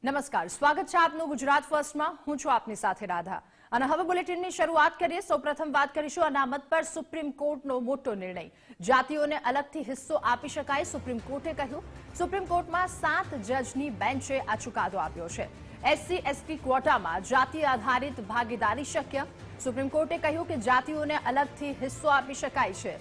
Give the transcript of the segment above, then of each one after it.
નમસ્કાર, સ્વાગત છે આપનું ગુજરાત ફર્સ્ટમાં। હું છું આપની સાથે રાધા અને હવે બુલેટિનની શરૂઆત કરીએ। સૌપ્રથમ વાત કરીશું અનામત પર સુપ્રીમ કોર્ટનો મોટો નિર્ણય। જાતિઓને અલગથી હિસ્સો આપી શકાય, સુપ્રીમ કોર્ટે કહ્યું। સુપ્રીમ કોર્ટમાં 7 જજની બેન્ચે આ ચુકાદો આપ્યો છે। એસસી એસટી ક્વોટામાં જાતિ આધારિત ભાગીદારી શક્ય। સુપ્રીમ કોર્ટે કહ્યું કે જાતિઓને અલગથી હિસ્સો આપી શકાય છે।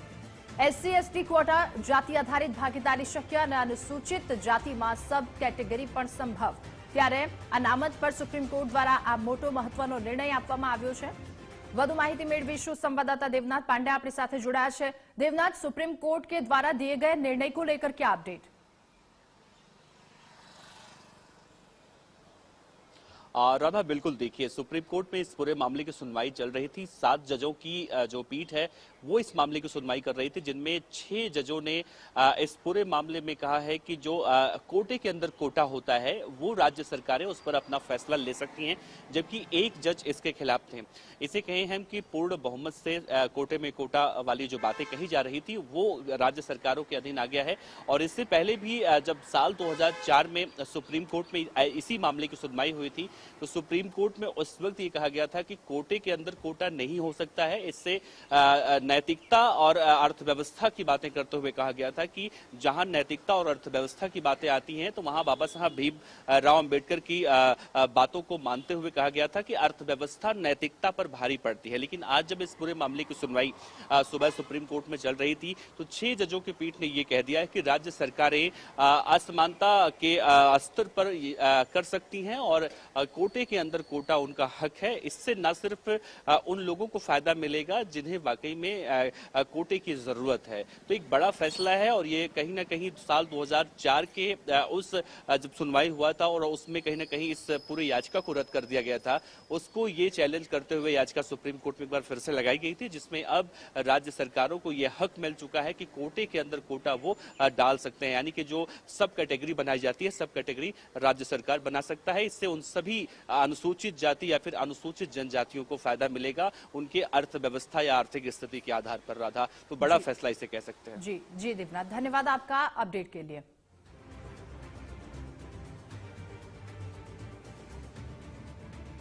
એસસી એસટી ક્વોટા જાતિ આધારિત ભાગીદારી શક્ય અને અનુસૂચિત જાતિમાં સબ કેટેગરી પણ સંભવ। ત્યારે અનામત પર સુપ્રીમ કોર્ટ દ્વારા આ મોટો મહત્વનો નિર્ણય આપવામાં આવ્યો છે। વધુ માહિતી મેળવીશું। સંવાદદાતા દેવનાથ પાંડે આપણી સાથે જોડાયા છે। देवनाथ, सुप्रीम कोर्ट के द्वारा दिए गए निर्णय को लेकर क्या अपडेट? राधा, बिल्कुल देखिए, सुप्रीम कोर्ट में इस पूरे मामले की सुनवाई चल रही थी। 7 जजों की जो पीठ है वो इस मामले की सुनवाई कर रही थी, जिनमें 6 जजों ने इस पूरे मामले में कहा है कि जो कोटे के अंदर कोटा होता है वो राज्य सरकारें उस पर अपना फैसला ले सकती हैं, जबकि एक जज इसके खिलाफ थे। इसे कहे हम कि पूर्ण बहुमत से कोटे में कोटा वाली जो बातें कही जा रही थी वो राज्य सरकारों के अधीन आ गया है। और इससे पहले भी जब साल 2004 में सुप्रीम कोर्ट में इसी मामले की सुनवाई हुई थी तो सुप्रीम कोर्ट में उस वक्त ये कहा गया था कि कोटे के अंदर कोटा नहीं हो सकता है। इससे नैतिकता और अर्थव्यवस्था की बातें करते हुए कहा गया था कि जहां नैतिकता और अर्थव्यवस्था की बातें आती हैं तो वहां बाबा साहब भीमराव अंबेडकर की बातों को मानते हुए कहा गया था कि अर्थव्यवस्था नैतिकता पर भारी पड़ती है। लेकिन आज जब इस पूरे मामले की सुनवाई सुबह सुप्रीम कोर्ट में चल रही थी तो 6 जजों की पीठ ने यह कह दिया है कि राज्य सरकारें असमानता के स्तर पर कर सकती हैं और कोटे के अंदर कोटा उनका हक है। इससे न सिर्फ उन लोगों को फायदा मिलेगा जिन्हें वाकई में कोटे की जरूरत है। तो एक बड़ा फैसला है और ये कहीं ना कहीं साल 2004 के उस जब सुनवाई हुआ था और उसमें कहीं ना कहीं इस पूरी याचिका को रद्द कर दिया गया था, उसको ये चैलेंज करते हुए याचिका सुप्रीम कोर्ट में एक बार फिर से लगाई गई थी, जिसमें अब राज्य सरकारों को यह हक मिल चुका है कि कोटे के अंदर कोटा वो डाल सकते हैं। यानी कि जो सब कैटेगरी बनाई जाती है, सब कैटेगरी राज्य सरकार बना सकता है। इससे उन सभी अनुसूचित जाति या फिर अनुसूचित जनजातियों को फायदा मिलेगा उनके अर्थव्यवस्था या आर्थिक स्थिति के आधार पर। राधा, तो बड़ा फैसला इसे कह सकते हैं। जी जी देवनाथ, धन्यवाद आपका अपडेट के लिए।